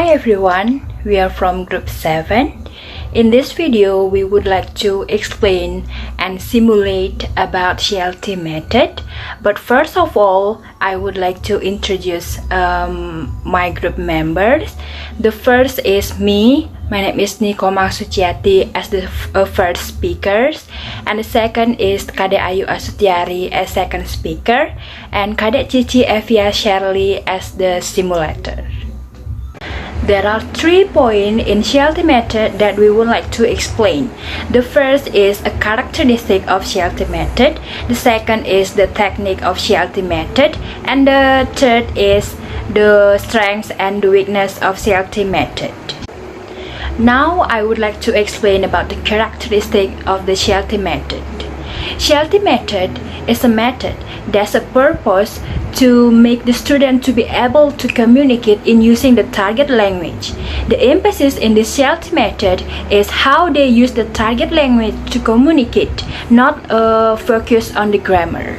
Hi everyone, we are from group 7. In this video, we would like to explain and simulate about Sherly method. But first of all, I would like to introduce my group members. The first is me. My name is Komang Suciati as the first speaker, and the second is Kadek Ayu Astutiari as second speaker, and Kadek Chici, Evia, Sherly as the simulator. There are 3 points in Sherly method that we would like to explain. The first is a characteristic of Sherly method. The second is the technique of Sherly method, and the third is the strengths and the weakness of Sherly method. Now I would like to explain about the characteristic of the Sherly method. Sherly method is a method that's a purpose to make the student to be able to communicate in using the target language. The emphasis in the Sherly method is how they use the target language to communicate, not focus on the grammar.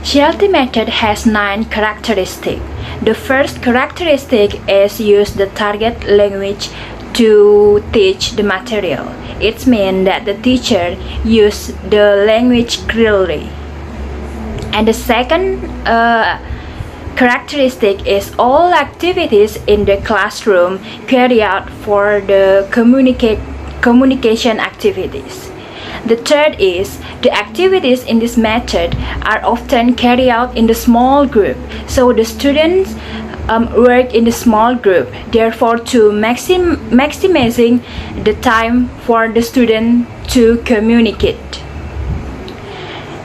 Sherly method has 9 characteristics. The first characteristic is use the target language to teach the material. It means that the teacher use the language clearly. And the second characteristic is all activities in the classroom carry out for the communication activities. The third is the activities in this method are often carried out in the small group, so the students work in the small group, therefore to maximizing the time for the student to communicate.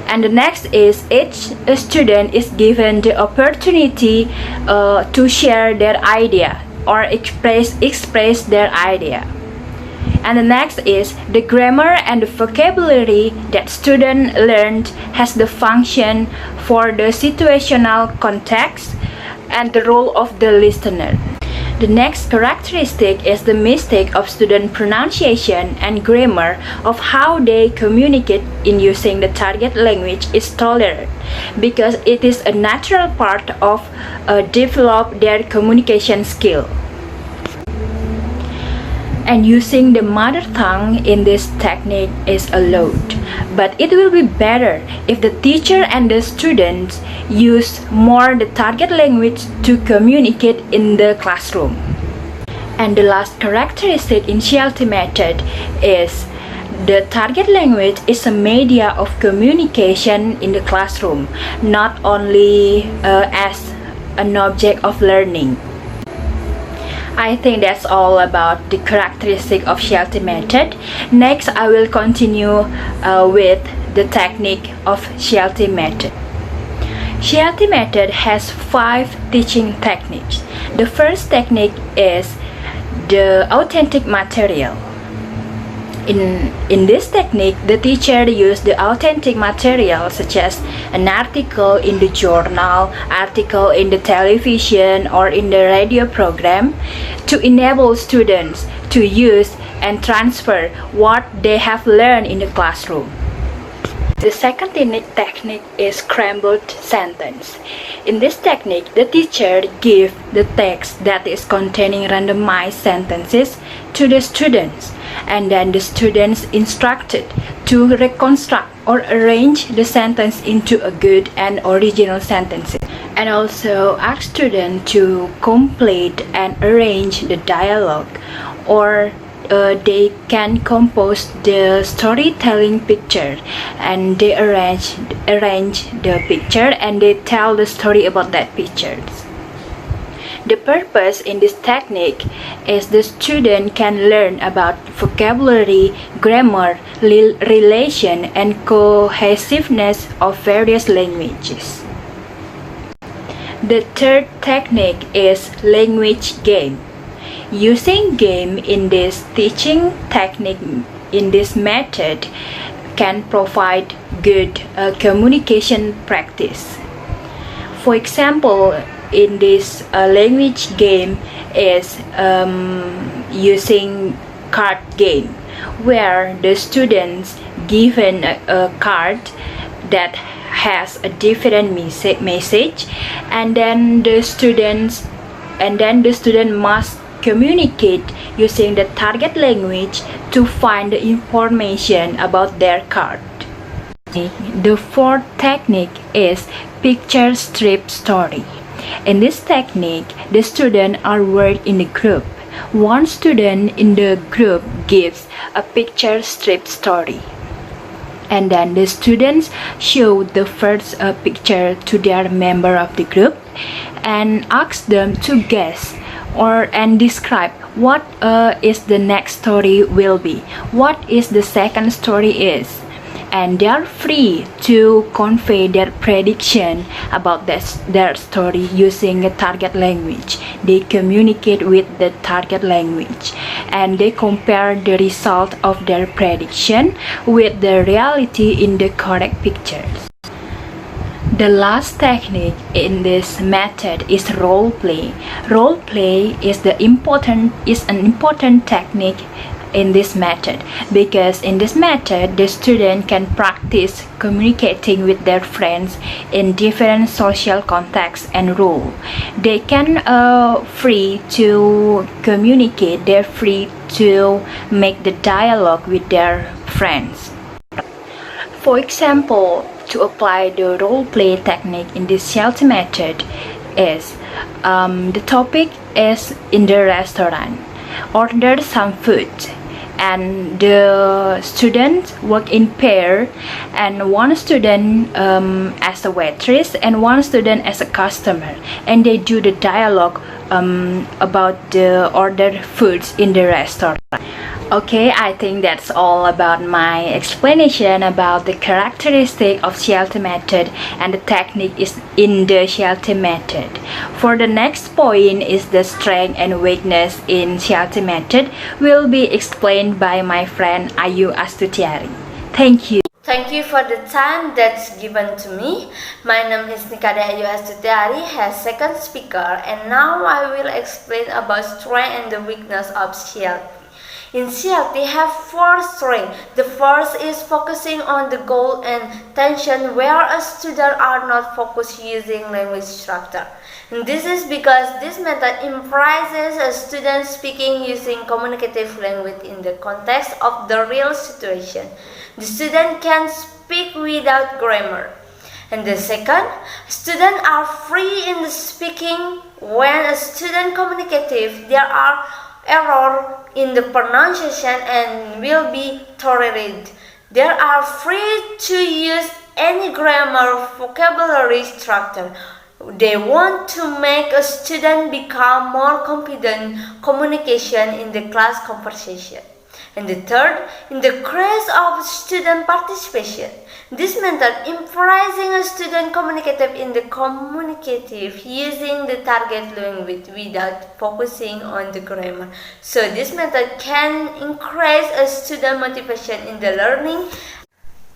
And the next is each student is given the opportunity to share their idea or express their idea. And the next is the grammar and the vocabulary that student learned has the function for the situational context and the role of the listener. The next characteristic is the mistake of student pronunciation and grammar of how they communicate in using the target language is tolerant because it is a natural part of develop their communication skill. And using the mother tongue in this technique is allowed, but it will be better if the teacher and the students use more the target language to communicate in the classroom. And the last characteristic in Sherly method is the target language is a media of communication in the classroom, not only as an object of learning. I think that's all about the characteristic of Sherly method. Next, I will continue with the technique of Sherly method. Sherly method has 5 teaching techniques. The first technique is the authentic material. In this technique, the teacher used the authentic material such as an article in the journal, article in the television or in the radio program to enable students to use and transfer what they have learned in the classroom. The second technique is scrambled sentence. In this technique, the teacher gives the text that is containing randomized sentences to the students, and then the students instructed to reconstruct or arrange the sentence into a good and original sentences, and also ask students to complete and arrange the dialogue, or they can compose the storytelling picture, and they arrange the picture and they tell the story about that picture. The purpose in this technique is the student can learn about vocabulary, grammar, relation, and cohesiveness of various languages. The third technique is language game. Using game in this teaching technique in this method can provide good communication practice. For example, in this language game is using card game, where the students given a card that has a different message, and then the students and then the student must communicate using the target language to find the information about their card. The fourth technique is picture strip story. In this technique, the students are work in a group. One student in the group gives a picture strip story, and then the students show the first picture to their member of the group and ask them to guess and describe what is the next story will be, what is the second story is, and they are free to convey their prediction about their story using a target language. They communicate with the target language and they compare the result of their prediction with the reality in the correct pictures. The last technique in this method is role play. Role play is an important technique in this method, because in this method the student can practice communicating with their friends in different social contexts and role. They can free to communicate, they're free to make the dialogue with their friends. For example, to apply the role play technique in this Sherly method is the topic is in the restaurant. Order some food, and the students work in pair, and one student as a waitress and one student as a customer, and they do the dialogue about the ordered foods in the restaurant. Okay, I think that's all about my explanation about the characteristic of Sherly method and the technique is in the Sherly method. For the next point is the strength and weakness in Sherly method will be explained by my friend Ayu Astutiari. Thank you. Thank you for the time that's given to me. My name is Kadek Ayu Astutiari, as second speaker, and now I will explain about strength and the weakness of Sherly. In Sherly, they have four strengths. The first is focusing on the goal and tension, where a student are not focused using language structure. And this is because this method emphasizes a student speaking using communicative language in the context of the real situation. The student can speak without grammar. And the second, students are free in the speaking. When a student communicative, there are error in the pronunciation and will be tolerated. They are free to use any grammar vocabulary structure. They want to make a student become more confident communication in the class conversation. And the third, in the case of student participation, this method emphasizing a student communicative in the communicative using the target language without focusing on the grammar. So this method can increase a student motivation in the learning.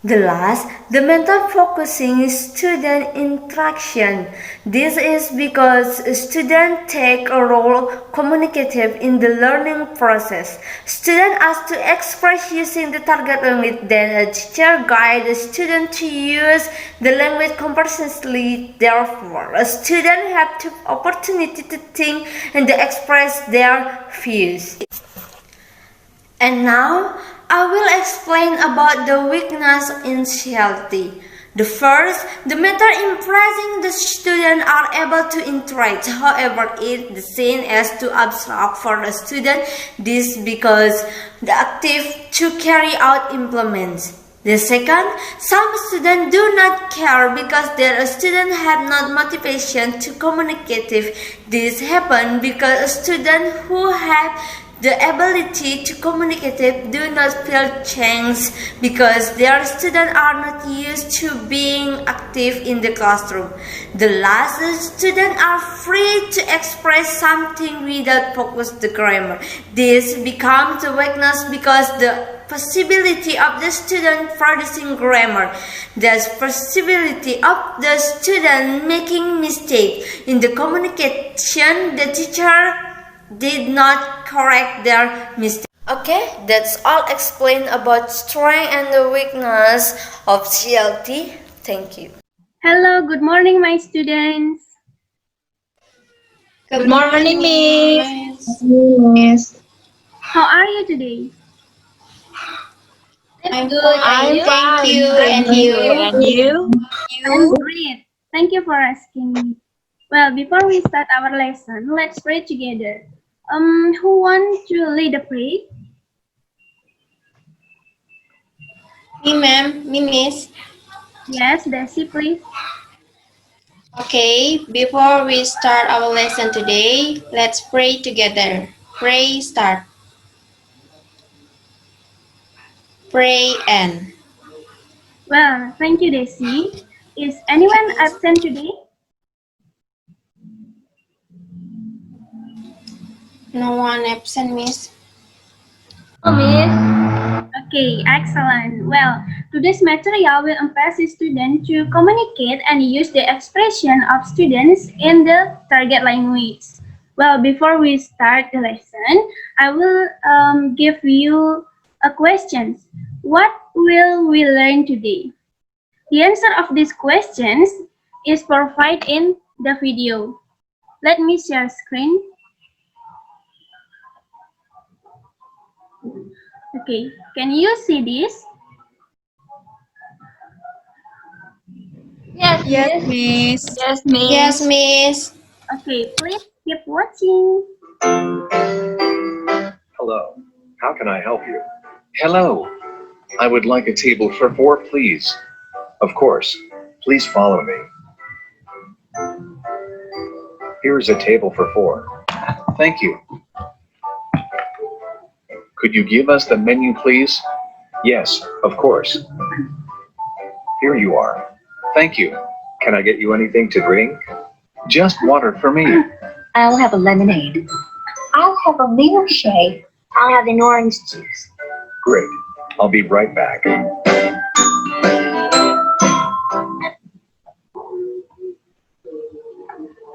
The last, the method focusing is student interaction. This is because students take a role communicative in the learning process. Students asked to express using the target language, then a teacher guides the student to use the language comprehensively. Therefore, a student has the opportunity to think and to express their views. And now, I will explain about the weakness in Sherly. The first, the method impressing the students are able to interact. However, it is seen as too abstract for a student. This because the active to carry out implements. The second, some students do not care because their students have not motivation to communicative. This happens because students who have the ability to communicate do not feel changed because their students are not used to being active in the classroom. The last, students are free to express something without focus the grammar. This becomes a weakness because the possibility of the student producing grammar, the possibility of the student making mistake in the communication, the teacher did not correct their mistake. Okay, that's all explained about strength and the weakness of Sherly. Thank you. Hello, good morning, my students. Good morning, Miss. Yes. How are you today? I'm good, I'm thank fine, you. thank And you. you? And you? I'm great. Thank you for asking me. Well, before we start our lesson, let's pray together. Who want to lead the prayer? Me, ma'am. Me, miss. Yes, Desi, please. Okay, before we start our lesson today, let's pray together. Pray start. Pray and. Well, thank you, Desi. Is anyone absent today? No one absent, miss. Okay, excellent. Well, today's material will emphasize students to communicate and use the expression of students in the target language. Well, before we start the lesson, I will give you a question. What will we learn today? The answer of these questions is provided in the video. Let me share screen. Okay, can you see this? Yes, Miss. Yes, Yes, Miss. miss. Okay, please keep watching. Hello, how can I help you? Hello, I would like a table for four, please. Of course, please follow me. Here is a table for four. Thank you. Could you give us the menu, please? Yes, of course. Here you are. Thank you. Can I get you anything to drink? Just water for me. I'll have a lemonade. I'll have a milkshake. I'll have an orange juice. Great. I'll be right back.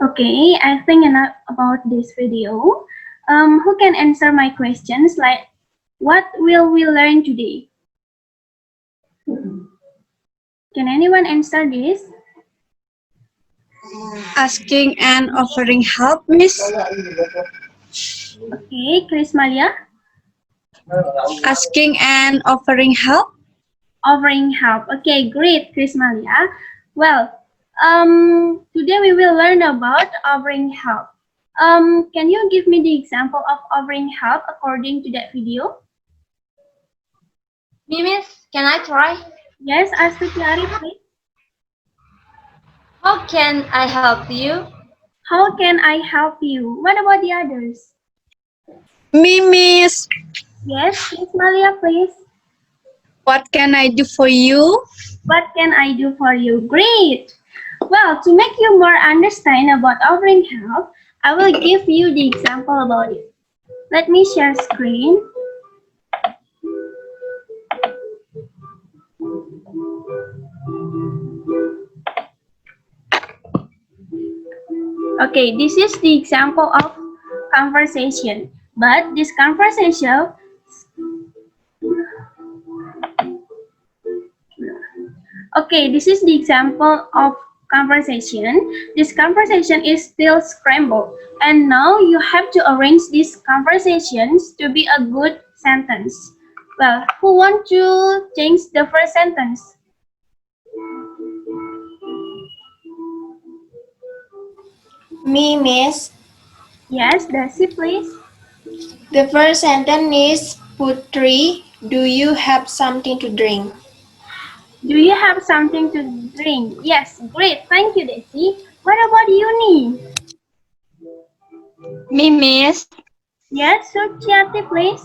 Okay, I think enough about this video. Who can answer my questions like, what will we learn today? Can anyone answer this? Asking and offering help, Miss. Okay, Chris Malia, Asking and offering help. offering help. Okay, great, Chris Malia. Well, today we will learn about offering help. Can you give me the example of offering help according to that video? Miss, can I try? Yes, Astutiari, please. How can I help you? How can I help you? What about the others? Me, Miss. Yes, Chris Malia, please. What can I do for you? What can I do for you? Great! Well, to make you more understand about offering help, I will give you the example about it. Let me share screen. Okay, this is the example of conversation. But this conversation Okay, this is the example of conversation. This conversation is still scrambled, and now you have to arrange these conversations to be a good sentence. Well, who want to change the first sentence? Me, miss. Yes, Desi, please. The first sentence is Putri, do you have something to drink? Do you have something to drink? Yes, great. Thank you, Desi. What about you, Nee? Me, Miss. Yes, Suciati, please.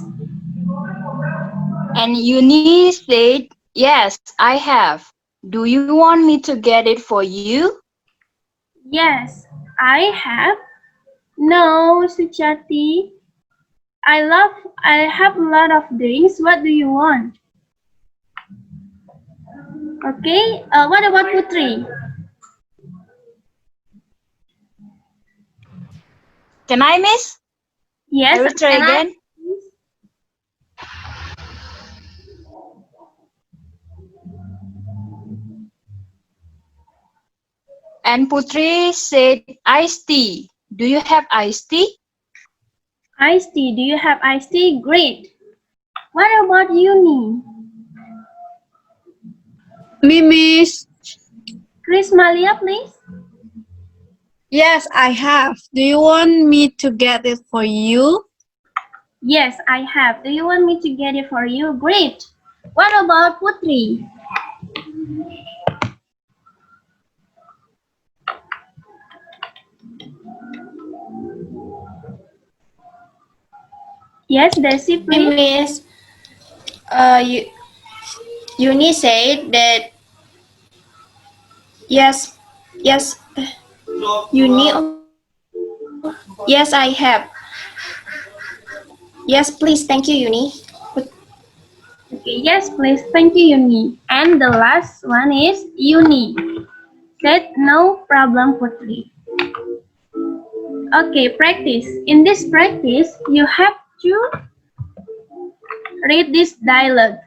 And Uni said, yes, I have. Do you want me to get it for you? Yes, I have. No, Suciati. I have a lot of drinks. What do you want? Okay. What about Putri? Can I, Miss? Yes. I will try Can I? again. And Putri said, iced tea. Do you have iced tea? Iced tea. Do you have iced tea? Great. What about Uni? Me, miss. Chris Malia, please. Yes, I have. Do you want me to get it for you? Yes, I have. Do you want me to get it for you? Great. What about Putri? Yes, Desi, please. Miss, you, Uni said that yes, yes, Uni, yes, I have. Yes, please, thank you, Uni. Okay, yes, please. Thank you, Uni. And the last one is Uni. Said no problem, Putri. Okay, practice. In this practice, you have to read this dialogue.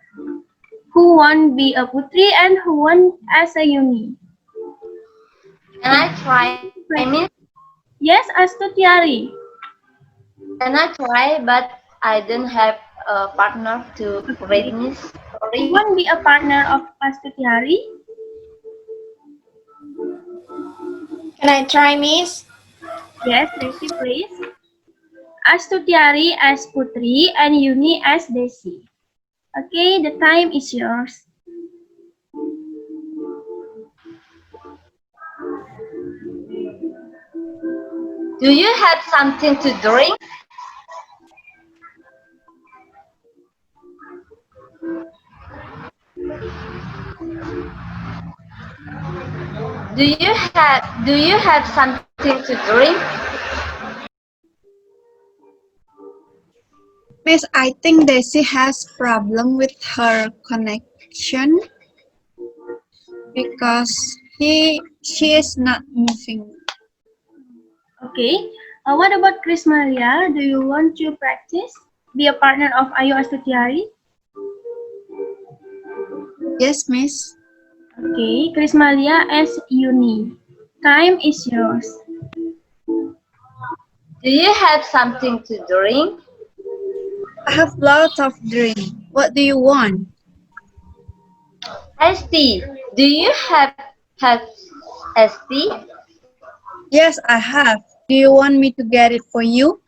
Who won't be a Putri and who won't as a Uni? Can I try, Miss? Yes, Astutiari. Can I try, but I don't have a partner to read, Miss? Who Sorry. won't be a partner of Astutiari? Can I try, Miss? Yes, Desi, please. Astutiari as Putri and Uni as Desi. Okay, the time is yours. Do you have something to drink? Do you have something to drink? Miss, I think Daisy has problem with her connection because she is not moving. Okay. What about Chris Maria? Do you want to practice? Be a partner of Ayu Astutiari? Yes, miss. Okay, Chris Maria as Uni. Time is yours. Do you have something to drink? I have lots of drink. What do you want? Iced tea. Do you have iced tea? Yes, I have. Do you want me to get it for you?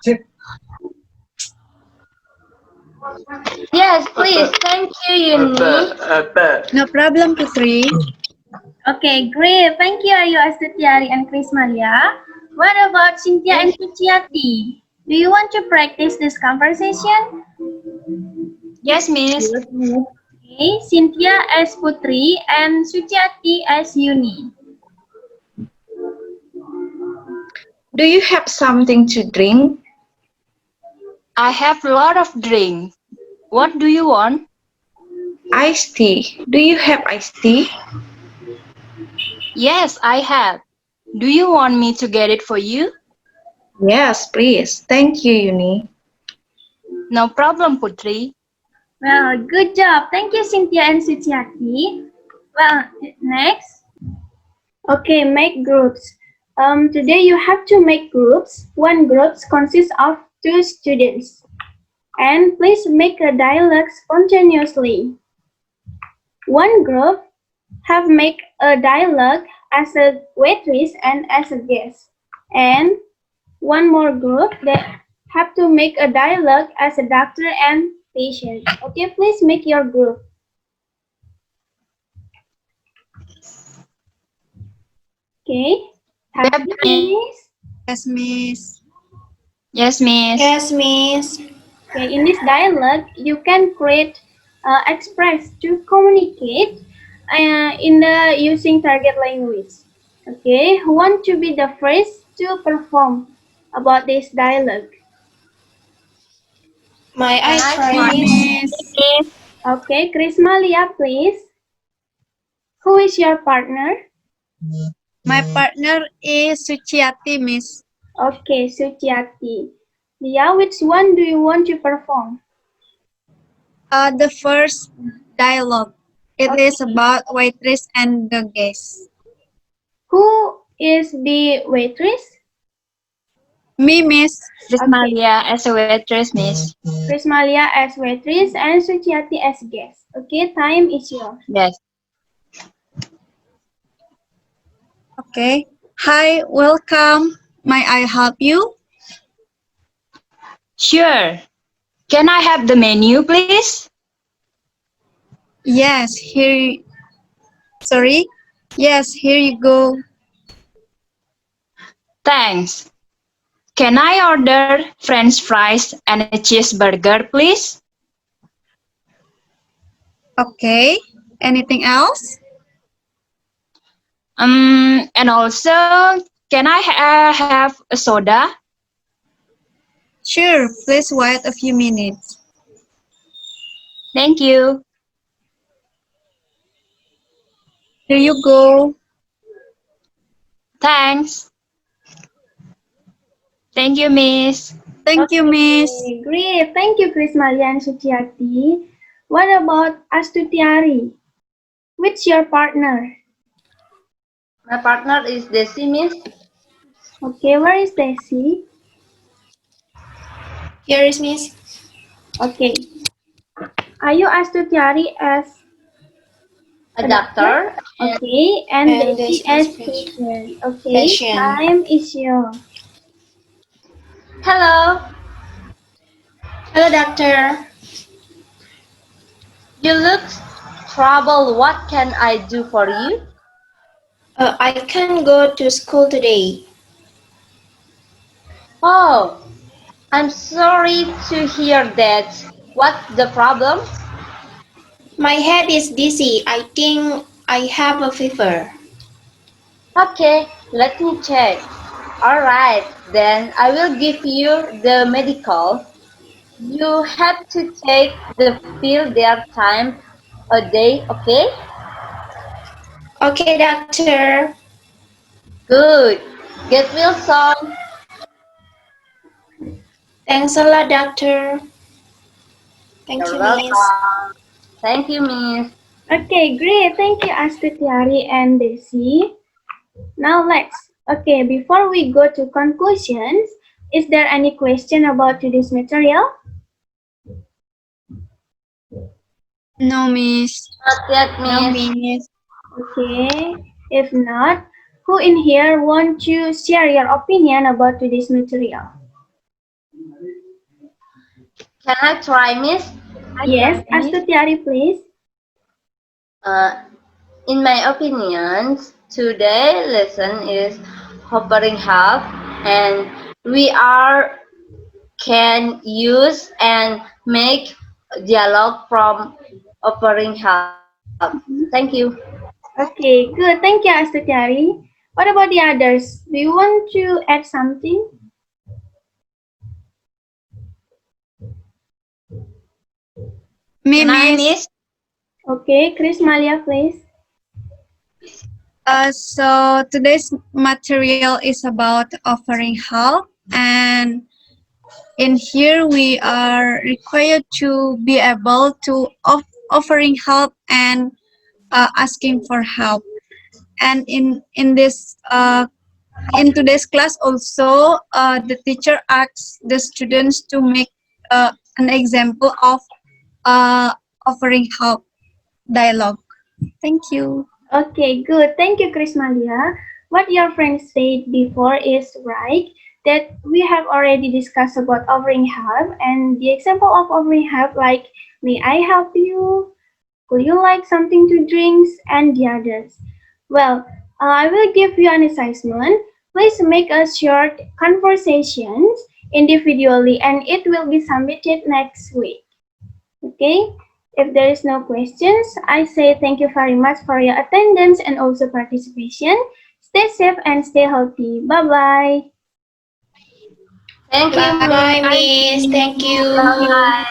Yes, please. Thank you, Uni. No problem, Putri. Okay, great. Thank you, Ayu Astutiari and Chris Maria. What about Cynthia and Suciati? Do you want to practice this conversation? Yes, Miss. Okay, Cynthia as Putri and Suciati as Uni. Do you have something to drink? I have a lot of drink. What do you want? Iced tea. Do you have iced tea? Yes, I have. Do you want me to get it for you? Yes, please. Thank you, Uni. No problem, Putri. Well, good job. Thank you, Cynthia and Suciati. Well, next. Okay, make groups. Today you have to make groups. One group consists of 2 students. And please make a dialogue spontaneously. One group have make a dialogue as a waitress and as a guest. And one more group that have to make a dialogue as a doctor and patient. Okay, please make your group. Okay, have you finished? Yes, miss. Yes, Miss. Yes, Miss. Okay, in this dialogue, you can create, express to communicate in the using target language. Okay, who want to be the first to perform about this dialogue? May I Can I try, try? Miss? Okay, Chris Malia, please. Who is your partner? My partner is Suciati, miss. Okay, Suciati. Dia, which one do you want to perform? The first dialogue. It Okay. is about waitress and the guest. Who is the waitress? Me, Miss. Prismalia as a waitress, Miss. Prismalia as waitress and Suciati as guest. Okay, time is yours. Yes. Okay. Hi, welcome. May I help you? Sure. Can I have the menu, please? Yes, here. Sorry. Yes, here you go. Thanks. Can I order French fries and a cheeseburger, please? Okay. Anything else? And also, can I have a soda? Sure. Please wait a few minutes. Thank you. Here you go. Thanks. Thank you, Miss. Thank you, Miss. Okay, great. Thank you, Prismalia and Suciati. What about Astutiari? Which your partner? My partner is Desi, Miss. Okay, where is Desi? Here is Miss. Okay. Ayu Astutiari as A doctor. okay, and And Desi this as is patient. Okay, patient. time is yours. Hello. Hello, doctor. You look troubled. What can I do for you? I can't go to school today. Oh, I'm sorry to hear that. What's the problem? My head is dizzy. I think I have a fever. Okay, let me check. Alright, then I will give you the medical. You have to take the pill their time a day, okay? Okay, doctor. Good. Get well soon. Thanks a lot, doctor. Thank You're you, Miss. welcome. Thank you, Miss. Okay, great. Thank you, Astutiari and Desi. Now okay, before we go to conclusions, is there any question about today's material? No, Miss. Not yet, No, Miss. Miss. Okay, if not, who in here want to share your opinion about today's material? Can I try, Miss? Yes, Astutiari, please. Uh, in my opinion, today lesson is hovering help, and we are can use and make dialogue from offering help. Thank you. Okay, good. Thank you, Astutiari. What about the others? Do you want to add something? Me, Can I, Miss. Miss? Okay, Chris Malia, please. So today's material is about offering help, and in here we are required to be able to offering help and asking for help. And in today's class also, the teacher asks the students to make an example of offering help dialogue. Thank you. Okay, good. Thank you, Chris Malia. What your friend said before is right, that we have already discussed about offering help, and the example of offering help like, may I help you? Would you like something to drink? And the others. Well, I will give you an assignment. Please make a short conversations individually, and it will be submitted next week. Okay? If there is no questions, I say thank you very much for your attendance and also participation. Stay safe and stay healthy. Bye-bye. Thank you, Bye, Miss. Miss. Thank you. Bye.